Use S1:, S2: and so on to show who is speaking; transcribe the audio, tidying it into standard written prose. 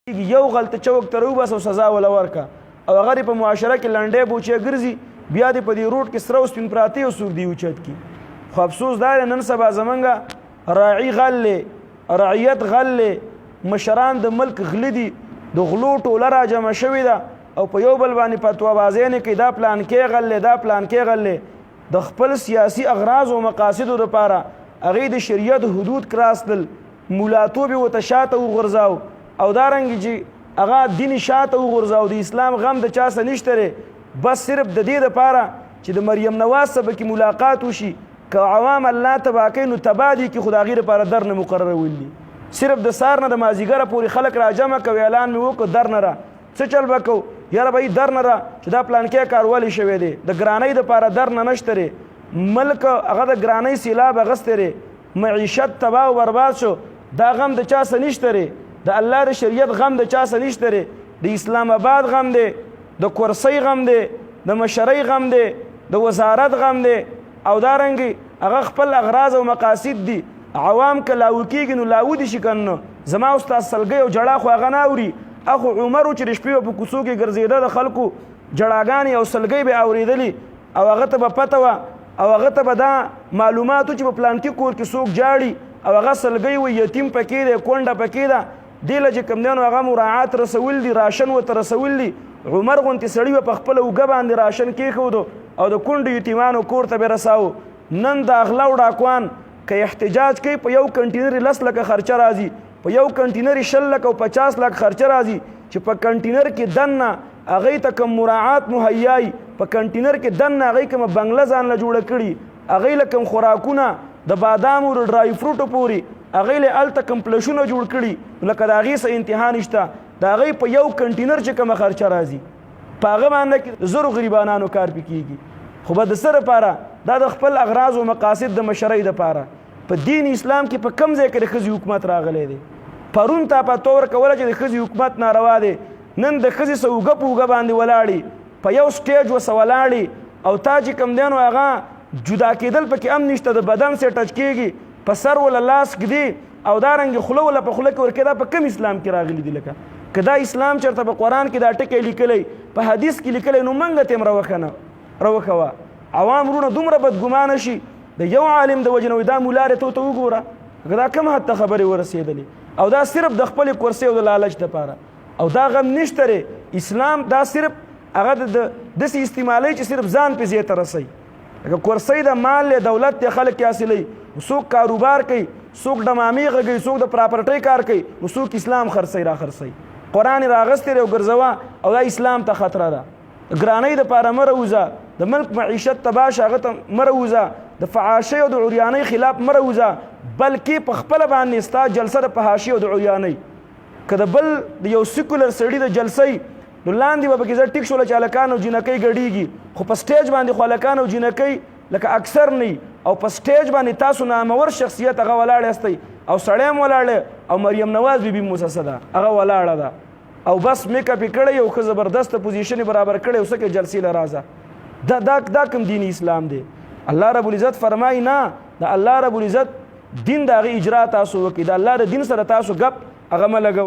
S1: یو غلطه چوک ته راوباسه او سزا ولا ورکه او هغه په معاشره کې لنډې بوچې ګرځي بیا دې په دې روډ کې سره او سپین پراته او څوک دې اوچت کي. خو افسوس دا نن سبا زمونږ راعي غل رعیت غل مشران د ملک غل دي د غلو ټوله را جمع شوې ده او په یو بل باندې فتوا بازۍ نه کوي دا پلان کې غل دا پلان کې غل د خپل سیاسي اغراض او مقاصدو لپاره هغې د شریعت حدود کراس دل مولاتوب یې ورته شاته وغورځاو او دارنګې چې هغه دین شاته وغورځاو د اسلام غم د چا څه نشته دی بس صرف د دې دپاره چې د مریم نواز سره پکې ملاقات وشي که عوام الله تباه کوي نو تباه دي کې خو د هغې دپاره در نه مقرره ویلي صرف د سار نه د مازدیګره پورې خلک را جمع کوي اعلان مې وکړو در نه را څه چل به کوو یاره به در نه را چې دا پلانکې کار ولې شوی دی د ګرانۍ دپاره در نه نشته دی ملک هغه د ګرانۍ سیلاب اغستی دی معیشت تباه و برباد شو دا غم د چا څه نشته دی د الله د شریعت غم د چا څه نشته دی د اسلام آباد غم دی د کرسۍ غم دی د مشرۍ غم دی د وزارت غم دی او دارنګې هغه خپل اغراض او مقاصد دي عوام که لاوه کېږي نو لاوه دي شي که نه زما استاد سلګۍ او جړا خو هغه نه اوري اخو عمر و چې د شپې په کوڅو کې ګرځېده د خلکو جړاګانې او سلګۍ به اورېدلي او هغه ته به پته وه او هغه ته به دا معلومات چې په پلانکي کور کې څوک جاړي او هغه سلګۍ و یتیم پکې دی کونډه پکې ده دې له چې کوم دی نو هغه مراعات رسول دي راشن ورته رسول دي عمر غوندې سړي به په خپله اوږه باندې راشن کېښودو او د کونډو یتیمانو کور ته به رساو نن د اغلا او ډاکوان که احتجاج کوي په یو کنټینر 10 لکه خرچه راځي په یو کنټینر 20 لکه او 50 لک خرچه راځي چې په کنټینر کې دننه هغې ته کوم مراعات مهیایي په کنټینر کې دننه هغې کومه بنګله ځان له جوړه کړي هغې له کوم خوراکونه د بادامو د ډرای فروټو پورې هغې له هلته کوم پلشونه جوړ کړي لکه د هغې څه انتها نشته د هغې په یو کنټینر چې کومه خرچه راځي په هغه باندې کې زرو غریبانانو کار پې کېږي خو به د څه دپاره دا د خپل اغراض او مقاصد د مشرۍ دپاره په دین اسلام کې په کم ځای کې د ښځې حکومت راغلی دی پرون تا پته ورکوله چې د ښځې حکومت ناروا دی نن د ښځې څه اوږه په اوږه باندې ولاړې په یو سټیج ورسه ولاړې او تا چې کوم دی نو هغه جدا کېدل پکې هم نشته د بدن سې ټچ کېږي په سر وله لاس ږدي او دارنګې خوله وله په خوله کې ورکوي دا په کم اسلام کې راغلي دي لکه که دا اسلام چېرته په قرآن کې دا ټکی لیکلی په حدیث کې لیکلی نو موږ ته هم راوښوه عوام وروڼه دومره بدګمانه شي د یو عالم د وجې نه دا مولا دی ته وګوره دا کوم حد ته خبرې ورسېدلې او دا صرف د خپلې کرسۍ او د لالچ دپاره او دا غم نشته دی اسلام دا صرف هغه داسې استعمالوي چې صرف ځان پې ځای ته رسوي لکه کرسۍ د مال دی دولت دی خلک یې حاصلوي څوک کاروبار کوي څوک ډمامې غږوي څوک د پراپرټۍ کار کوي نو څوک اسلام خرڅوي را خرڅوي قرآن یې راغستی دی او ګرځوه او دا اسلام ته خطره ده ګرانۍ دپاره مه راوځه د ملک معیشت تباه شه هغه ته مه راوځه د فحاشۍ او د عریانۍ خلاف مه راوځه بلکې په خپله باندې ستا جلسه د فحاشۍ او د عریانۍ که د بل د یو سیکولر سړي د جلسۍ نو لاندې به پکې زه ټیک شوله چې هلکان او جینکۍ ګډېږي خو په سټیج باندې خو هلکان او جینکۍ لکه اکثر نه او په سټیج باندې تاسو نامور شخصیت هغه ولاړ یاستئ او سړی هم ولاړ او مریم نواز بیبي موسسه ده هغه ولاړه ده او بس میک اپ یې کړی او ښه زبردسته پوزیشن یې برابر کړی او څه کې جلسې له رازه دا کوم دین اسلام دی الله رب العزت فرمایي نه د الله رب العزت دین د هغې اجرا تاسو وکړئ د الله د دین سره تاسو ګپ هغه مه لګوئ